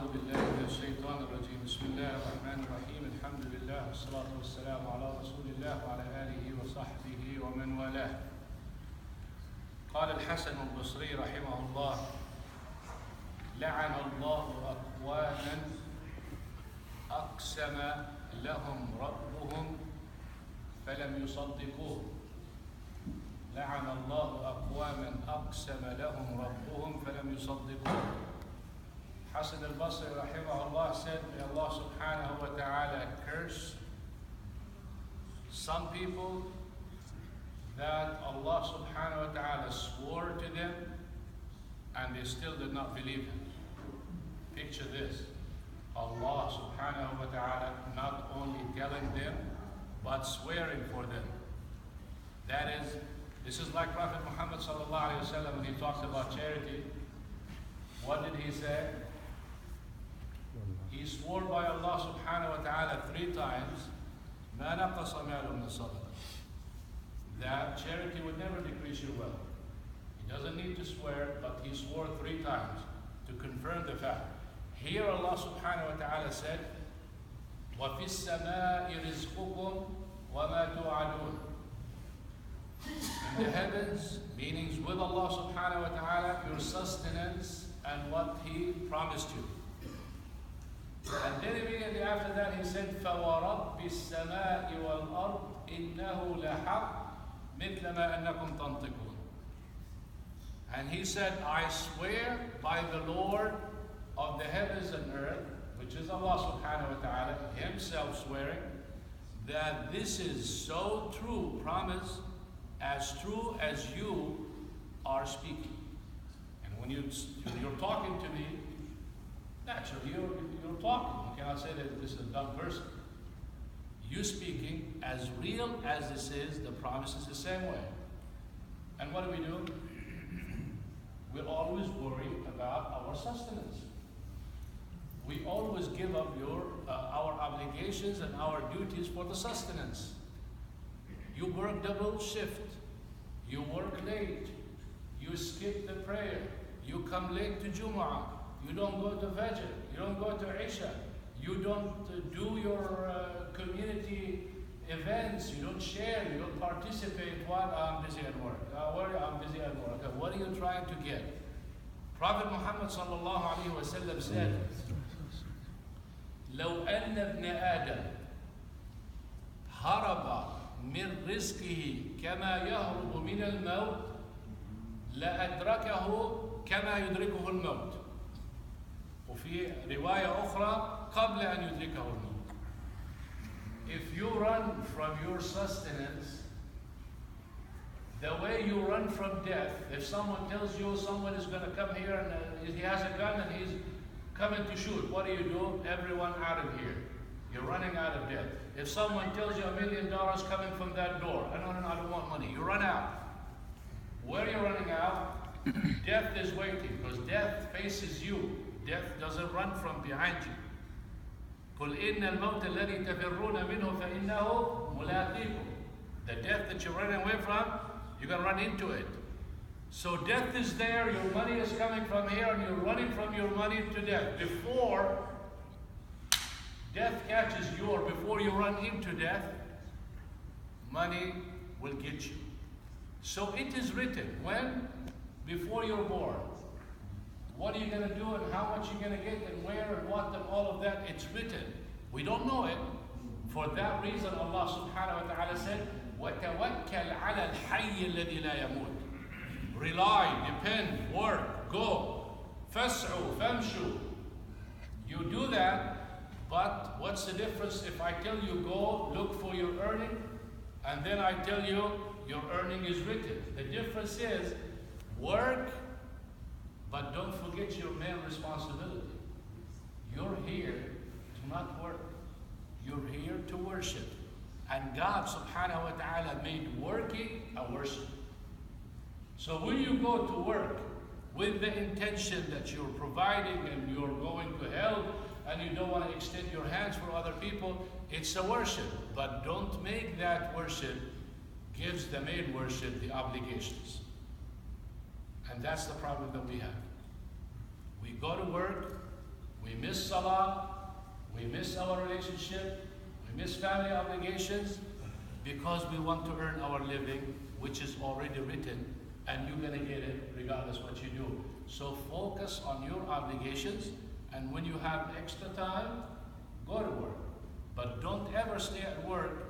أعوذ بالله من الشيطان الرجيم بسم الله الرحمن الرحيم الحمد لله والصلاة والسلام على رسول الله وعلى آله وصحبه ومن والاه. قال الحسن البصري رحمه الله: لعن الله أقواما أقسم لهم ربهم فلم يصدقوه. لعن الله أقواما أقسم لهم ربهم فلم يصدقوه. Hasan al-Basri rahimahullah said, may Allah subhanahu wa ta'ala curse some people that Allah subhanahu wa ta'ala swore to them and they still did not believe him. Picture this: Allah subhanahu wa ta'ala not only telling them but swearing for them. This is like Prophet Muhammad sallallahu alayhi wa sallam when he talks about charity. What did he say? He swore by Allah subhanahu wa ta'ala 3 times, مَا نَقَصَ مَالٌ مِنْ صَدَقَةٍ, that charity would never decrease your wealth. He doesn't need to swear, but he swore 3 times to confirm the fact. Here Allah subhanahu wa ta'ala said, وَفِي السَّمَاءِ رِزْقُكُمْ وَمَا تُوعَدُونَ. In the heavens, meanings with Allah subhanahu wa ta'ala, your sustenance and what He promised you. And then immediately after that he said, فَوَرَبِّ السَّمَاءِ وَالْأَرْضِ إِنَّهُ لَحَقٌّ مِثْلَ مَا أَنَّكُمْ تَنْطِقُونَ. And he said, I swear by the Lord of the heavens and earth, which is Allah subhanahu wa ta'ala, himself swearing, that this is so true, promise, as true as you are speaking. And when you're talking to me, naturally, you're talking. You cannot say that this is a dumb person. You speaking, as real as this is, the promise is the same way. And what do? We always worry about our sustenance. We always give up our obligations and our duties for the sustenance. You work double shift. You work late. You skip the prayer. You come late to Jumu'ah. You don't go to Fajr, you don't go to Isha, you don't do your community events, you don't share, you don't participate. What? I'm busy at work. I'm busy at work. Okay, what are you trying to get? Prophet Muhammad sallallahu alayhi wa sallam said, لو أن ابن آدم هرب من رزقه كما يهرب من الموت لأدركه كما يدركه الموت. وفي رواية أخرى قبل أن يدركه الموت. If you run from your sustenance the way you run from death, if someone tells you someone is going to come here and he has a gun and he's coming to shoot, what do? Everyone out of here. You're running out of death. If someone tells you $1 million coming from that door, I don't want money, you run out. Where are you running out? Death is waiting, because death faces you. Death doesn't run from behind you. قُلْ إِنَّ الْمَوْتَ الَّذِي تَفِرُّونَ مِنْهُ فَإِنَّهُ مُلَاقِيكُم. The death that you're running away from, you're going to run into it. So death is there, your money is coming from here, and you're running from your money to death. Before death catches you, or before you run into death, money will get you. So it is written, when? Before you're born. What are you going to do and how much you're going to get and where and what and all of that, it's written. We don't know it. For that reason Allah subhanahu wa ta'ala said, وَتَوَكَّلْ عَلَى الْحَيِّ الَّذِي لَا يَمُوتُ. Rely, depend, work, go. فَاسْعُوا فَامْشُوا. You do that, but what's the difference if I tell you go look for your earning and then I tell you your earning is written? The difference is work, but don't forget your main responsibility. You're here to not work. You're here to worship. And God subhanahu wa ta'ala made working a worship. So when you go to work with the intention that you're providing and you're going to help and you don't want to extend your hands for other people, it's a worship. But don't make that worship gives the main worship the obligations. And that's the problem that we have. We go to work, We miss salah, we miss our relationship, we miss family obligations because we want to earn our living, which is already written, and you're going to get it regardless what you do. So focus on your obligations, and when you have extra time, go to work. But don't ever stay at work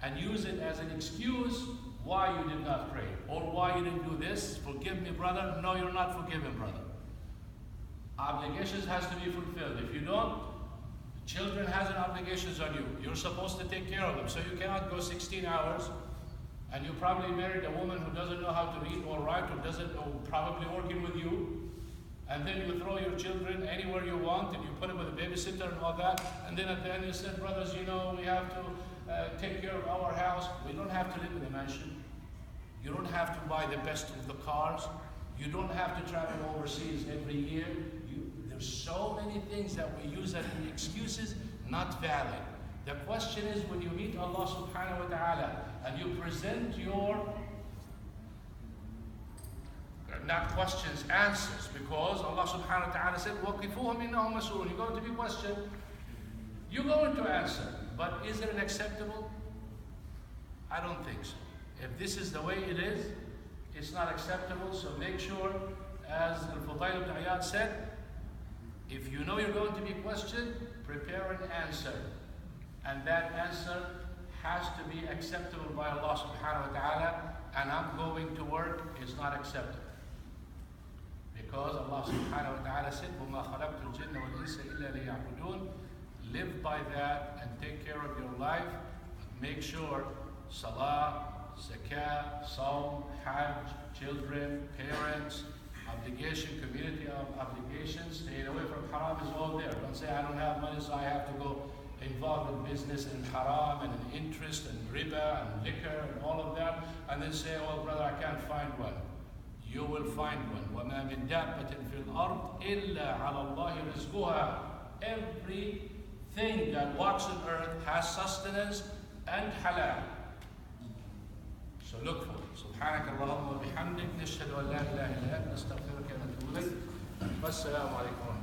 and use it as an excuse why you did not pray, or why you didn't do this. Forgive me, brother. No, you're not forgiven, brother. Obligations has to be fulfilled. If you don't, children has an obligations on you. You're supposed to take care of them. So you cannot go 16 hours, and you probably married a woman who doesn't know how to read or write, or doesn't know, probably working with you, and then you throw your children anywhere you want, and you put them with a babysitter and all that, and then at the end you said, brothers, you know, we have to take care of our house. We don't have to live in a mansion. You don't have to buy the best of the cars. You don't have to travel overseas every year. There's so many things that we use as excuses, not valid. The question is, when you meet Allah subhanahu wa ta'ala and you present your, not questions, answers, because Allah subhanahu wa ta'ala said, وَقِفُوهُمْ إِنَّهُمْ مَسْئُولُونَ. You're going to be questioned. You're going to answer. But is it acceptable? I don't think so. If this is the way it is, it's not acceptable. So make sure, as Al-Fudayl ibn Iyad said, if you know you're going to be questioned, prepare an answer. And that answer has to be acceptable by Allah subhanahu wa ta'ala. And I'm going to work is not acceptable. Because Allah subhanahu wa ta'ala said, وَمَا خَلَقْتُ الْجِنَّ وَالْإِنسَ إِلَّا لِيَعْبُدُونَ. Live by that and take care of your life. Make sure salah, zakah, sawm, hajj, children, parents, obligation, community of obligations, staying away from haram is all there. Don't say, I don't have money, so I have to go involved in business and haram and in interest and riba and liquor and all of that, and then say, oh brother, I can't find one. You will find one. وَمَا مِن دَابَّةٍ فِي الْأَرْضِ إِلَّا عَلَى اللَّهِ رِزْقُهَا. Everything that walks on earth has sustenance and halal. So look for it. سبحانك اللهم وبحمدك نشهد أن لا إله إلا أنت نستغفرك ونتوب إليك. والسلام عليكم ورحمة الله.